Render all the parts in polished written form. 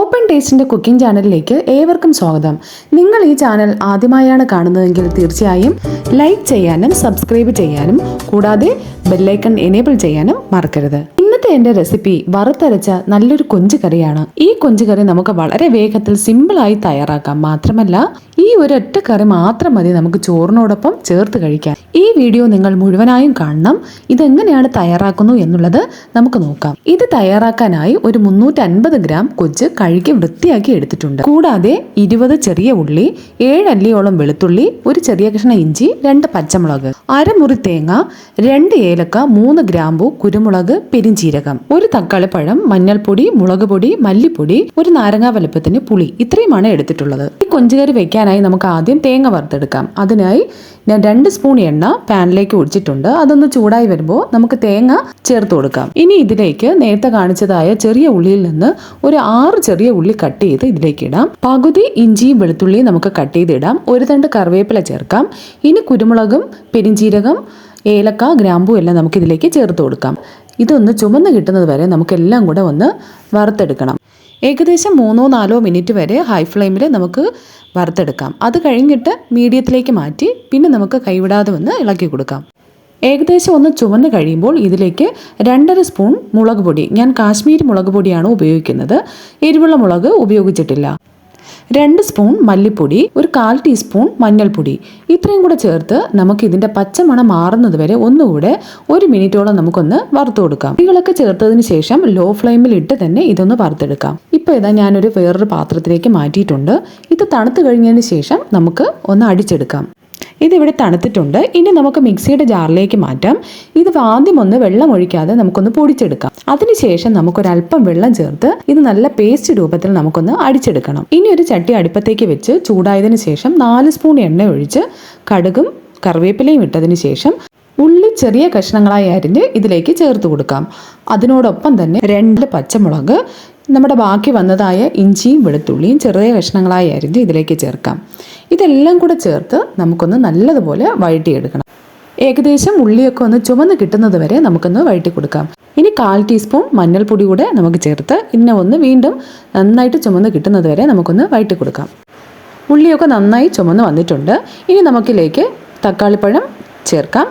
Open ടേസ്റ്റിൻ്റെ cooking ചാനലിലേക്ക് ഏവർക്കും സ്വാഗതം. നിങ്ങൾ ഈ ചാനൽ ആദ്യമായാണ് കാണുന്നതെങ്കിൽ തീർച്ചയായും ലൈക്ക് ചെയ്യാനും സബ്സ്ക്രൈബ് ചെയ്യാനും കൂടാതെ ബെല്ലൈക്കൺ എനേബിൾ ചെയ്യാനും മറക്കരുത്. ഇന്നത്തെ എൻ്റെ റെസിപ്പി വറുത്തരച്ച നല്ലൊരു കൊഞ്ച് കറിയാണ്. ഈ കൊഞ്ച് കറി നമുക്ക് വളരെ വേഗത്തിൽ സിമ്പിളായി തയ്യാറാക്കാം. മാത്രമല്ല ഈ ഒരൊറ്റ കറി മാത്രം മതി നമുക്ക് ചോറിനോടൊപ്പം ചേർത്ത് കഴിക്കാൻ. ഈ വീഡിയോ നിങ്ങൾ മുഴുവനായും കാണണം. ഇതെങ്ങനെയാണ് തയ്യാറാക്കുന്നു എന്നുള്ളത് നമുക്ക് നോക്കാം. ഇത് തയ്യാറാക്കാനായി ഒരു 350 ഗ്രാം കൊഞ്ച് കഴുകി വൃത്തിയാക്കി എടുത്തിട്ടുണ്ട്. കൂടാതെ 20 ചെറിയ ഉള്ളി, 7 അല്ലിയോളം വെളുത്തുള്ളി, ഒരു ചെറിയ കഷ്ണം ഇഞ്ചി, 2 പച്ചമുളക്, അരമുറി തേങ്ങ, 2 ഏലക്ക, 3 ഗ്രാമ്പു, കുരുമുളക്, പെരിഞ്ചീരകം, ഒരു തക്കാളിപ്പഴം, മഞ്ഞൾപ്പൊടി, മുളക് പൊടി, മല്ലിപ്പൊടി, ഒരു നാരങ്ങ വലുപ്പത്തിന് പുളി, ഇത്രയുമാണ് എടുത്തിട്ടുള്ളത്. ഈ കൊഞ്ചുകറി വെക്കാനായി നമുക്ക് ആദ്യം തേങ്ങ വറുത്തെടുക്കാം. അതിനായി ഞാൻ 2 സ്പൂൺ എണ്ണ പാനിലേക്ക് ഒഴിച്ചിട്ടുണ്ട്. അതൊന്ന് ചൂടായി വരുമ്പോൾ നമുക്ക് തേങ്ങ ചേർത്ത് കൊടുക്കാം. ഇനി ഇതിലേക്ക് നേരത്തെ കാണിച്ചതായ ചെറിയ ഉള്ളിയിൽ നിന്ന് ഒരു 6 ചെറിയ ഉള്ളി കട്ട് ചെയ്ത് ഇതിലേക്ക് ഇടാം. പകുതി ഇഞ്ചിയും വെളുത്തുള്ളിയും നമുക്ക് കട്ട് ചെയ്ത് ഇടാം. ഒരു തണ്ട് കറിവേപ്പില ചേർക്കാം. ഇനി കുരുമുളകും പെരിഞ്ചീരകം, ഏലക്ക, ഗ്രാമ്പൂ എല്ലാം നമുക്ക് ഇതിലേക്ക് ചേർത്ത് കൊടുക്കാം. ഇതൊന്ന് ചുമന്ന് കിട്ടുന്നത് വരെ നമുക്കെല്ലാം കൂടെ ഒന്ന് വറുത്തെടുക്കണം. ഏകദേശം 3-4 മിനിറ്റ് വരെ ഹൈ ഫ്ലെയിമിൽ നമുക്ക് വറുത്തെടുക്കാം. അത് കഴിഞ്ഞിട്ട് മീഡിയത്തിലേക്ക് മാറ്റി പിന്നെ നമുക്ക് കൈവിടാതെ ഒന്ന് ഇളക്കി കൊടുക്കാം. ഏകദേശം ഒന്ന് ചുവന്ന് കഴിയുമ്പോൾ ഇതിലേക്ക് 2.5 സ്പൂൺ മുളക് പൊടി, ഞാൻ കാശ്മീരി മുളക് പൊടിയാണ് ഉപയോഗിക്കുന്നത്, എരിവുള്ള മുളക് ഉപയോഗിച്ചിട്ടില്ല, 2 സ്പൂൺ മല്ലിപ്പൊടി, ഒരു 1/4 ടീസ്പൂൺ മഞ്ഞൾപ്പൊടി, ഇത്രയും കൂടെ ചേർത്ത് നമുക്ക് ഇതിൻ്റെ പച്ചമണം മാറുന്നത് വരെ ഒന്നുകൂടെ 1 മിനിറ്റോളം നമുക്കൊന്ന് വറുത്ത് കൊടുക്കാം. ഇതൊക്കെ ചേർത്തതിന് ശേഷം ലോ ഫ്ലെയിമിൽ ഇട്ട് തന്നെ ഇതൊന്ന് വറുത്തെടുക്കാം. ഇപ്പോൾ ഇതാ ഞാനൊരു വേറൊരു പാത്രത്തിലേക്ക് മാറ്റിയിട്ടുണ്ട്. ഇത് തണുത്ത് കഴിഞ്ഞതിന് ശേഷം നമുക്ക് ഒന്ന് അടിച്ചെടുക്കാം. ഇതിവിടെ തണുത്തിട്ടുണ്ട്. ഇനി നമുക്ക് മിക്സിയുടെ ജാറിലേക്ക് മാറ്റാം. ഇത് ആദ്യം ഒന്ന് വെള്ളം ഒഴിക്കാതെ നമുക്കൊന്ന് പൊടിച്ചെടുക്കാം. അതിനുശേഷം നമുക്കൊരല്പം വെള്ളം ചേർത്ത് ഇത് നല്ല പേസ്റ്റ് രൂപത്തിൽ നമുക്കൊന്ന് അടിച്ചെടുക്കണം. ഇനി ഒരു ചട്ടി അടുപ്പത്തേക്ക് വെച്ച് ചൂടായതിനു ശേഷം 4 സ്പൂൺ എണ്ണ ഒഴിച്ച് കടുകും കറിവേപ്പിലയും ഇട്ടതിന് ശേഷം ഉള്ളി ചെറിയ കഷ്ണങ്ങളായി അരിഞ്ഞ് ഇതിലേക്ക് ചേർത്ത് കൊടുക്കാം. അതിനോടൊപ്പം തന്നെ 2 പച്ചമുളക്, നമ്മുടെ ബാക്കി വന്നതായ ഇഞ്ചിയും വെളുത്തുള്ളിയും ചെറിയ കഷ്ണങ്ങളായി അരിഞ്ഞ് ഇതിലേക്ക് ചേർക്കാം. ഇതെല്ലാം കൂടെ ചേർത്ത് നമുക്കൊന്ന് നല്ലതുപോലെ വഴറ്റിയെടുക്കണം. ഏകദേശം ഉള്ളിയൊക്കെ ഒന്ന് ചുമന്ന് കിട്ടുന്നത് വരെ നമുക്കൊന്ന് വഴറ്റി കൊടുക്കാം. ഇനി 1/4 ടീസ്പൂൺ മഞ്ഞൾപ്പൊടി കൂടെ നമുക്ക് ചേർത്ത് ഇന്നെ ഒന്ന് വീണ്ടും നന്നായിട്ട് ചുമന്ന് കിട്ടുന്നത് വരെ നമുക്കൊന്ന് വഴറ്റി കൊടുക്കാം. ഉള്ളിയൊക്കെ നന്നായി ചുമന്ന് വന്നിട്ടുണ്ട്. ഇനി നമുക്കിതിലേക്ക് തക്കാളിപ്പഴം ചേർക്കാം.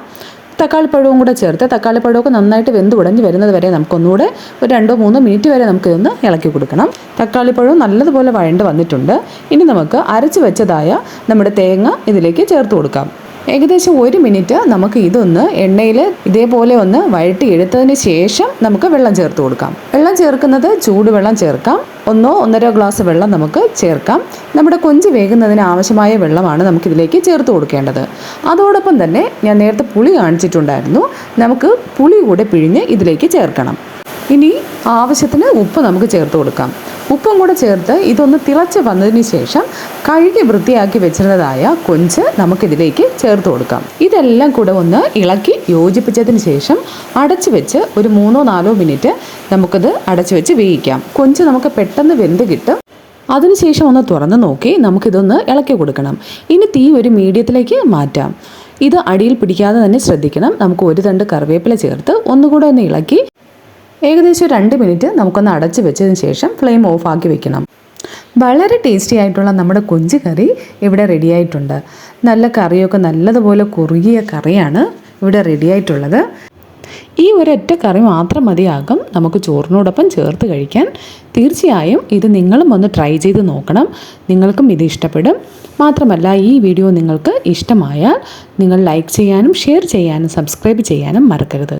തക്കാളിപ്പഴവും കൂടെ ചേർത്ത് തക്കാളിപ്പഴമൊക്കെ നന്നായിട്ട് വെന്ത് ഉടഞ്ഞ് വരുന്നത് വരെ നമുക്കൊന്നുകൂടെ ഒരു 2-3 മിനിറ്റ് വരെ നമുക്കിതൊന്ന് ഇളക്കി കൊടുക്കണം. തക്കാളിപ്പഴവും നല്ലതുപോലെ വഴണ്ട് വന്നിട്ടുണ്ട്. ഇനി നമുക്ക് അരച്ച് വെച്ചതായ നമ്മുടെ തേങ്ങ ഇതിലേക്ക് ചേർത്ത് കൊടുക്കാം. ഏകദേശം 1 മിനിറ്റ് നമുക്ക് ഇതൊന്ന് എണ്ണയിൽ ഇതേപോലെ ഒന്ന് വഴറ്റി എടുത്തതിന് ശേഷം നമുക്ക് വെള്ളം ചേർത്ത് കൊടുക്കാം. വെള്ളം ചേർക്കുന്നത് ചൂടുവെള്ളം ചേർക്കാം. 1-1.5 ഗ്ലാസ് വെള്ളം നമുക്ക് ചേർക്കാം. നമ്മുടെ കൊഞ്ച് വേകുന്നതിന് ആവശ്യമായ വെള്ളമാണ് നമുക്കിതിലേക്ക് ചേർത്ത് കൊടുക്കേണ്ടത്. അതോടൊപ്പം തന്നെ ഞാൻ നേരത്തെ പുളി കാണിച്ചിട്ടുണ്ടായിരുന്നു, നമുക്ക് പുളി കൂടെ പിഴിഞ്ഞ് ഇതിലേക്ക് ചേർക്കണം. ഇനി ആവശ്യത്തിന് ഉപ്പ് നമുക്ക് ചേർത്ത് കൊടുക്കാം. ഉപ്പും കൂടെ ചേർത്ത് ഇതൊന്ന് തിളച്ച് വന്നതിന് ശേഷം കഴുകി വൃത്തിയാക്കി വെച്ചിരുന്നതായ കൊഞ്ച് നമുക്കിതിലേക്ക് ചേർത്ത് കൊടുക്കാം. ഇതെല്ലാം കൂടെ ഒന്ന് ഇളക്കി യോജിപ്പിച്ചതിന് ശേഷം അടച്ചു വെച്ച് ഒരു 3-4 മിനിറ്റ് നമുക്കിത് അടച്ചു വെച്ച് വേവിക്കാം. കൊഞ്ച് നമുക്ക് പെട്ടെന്ന് വെന്ത് കിട്ടും. അതിനുശേഷം ഒന്ന് തുറന്ന് നോക്കി നമുക്കിതൊന്ന് ഇളക്കി കൊടുക്കണം. ഇനി തീ ഒരു മീഡിയത്തിലേക്ക് മാറ്റാം. ഇത് അടിയിൽ പിടിക്കാതെ തന്നെ ശ്രദ്ധിക്കണം. നമുക്ക് ഒരു തണ്ട് കറിവേപ്പില ചേർത്ത് ഒന്നുകൂടെ ഒന്ന് ഇളക്കി ഏകദേശം 2 മിനിറ്റ് നമുക്കൊന്ന് അടച്ചു വെച്ചതിന് ശേഷം ഫ്ലെയിം ഓഫ് ആക്കി വെക്കണം. വളരെ ടേസ്റ്റി ആയിട്ടുള്ള നമ്മുടെ കൊഞ്ച് കറി ഇവിടെ റെഡി ആയിട്ടുണ്ട്. നല്ല കറിയൊക്കെ നല്ലതുപോലെ കുറുകിയ കറിയാണ് ഇവിടെ റെഡി ആയിട്ടുള്ളത്. ഈ ഒരൊറ്റ കറി മാത്രം മതിയാകും നമുക്ക് ചോറിനോടൊപ്പം ചേർത്ത് കഴിക്കാൻ. തീർച്ചയായും ഇത് നിങ്ങളും ഒന്ന് ട്രൈ ചെയ്ത് നോക്കണം. നിങ്ങൾക്കും ഇത് ഇഷ്ടപ്പെടും. മാത്രമല്ല ഈ വീഡിയോ നിങ്ങൾക്ക് ഇഷ്ടമായാൽ നിങ്ങൾ ലൈക്ക് ചെയ്യാനും ഷെയർ ചെയ്യാനും സബ്സ്ക്രൈബ് ചെയ്യാനും മറക്കരുത്.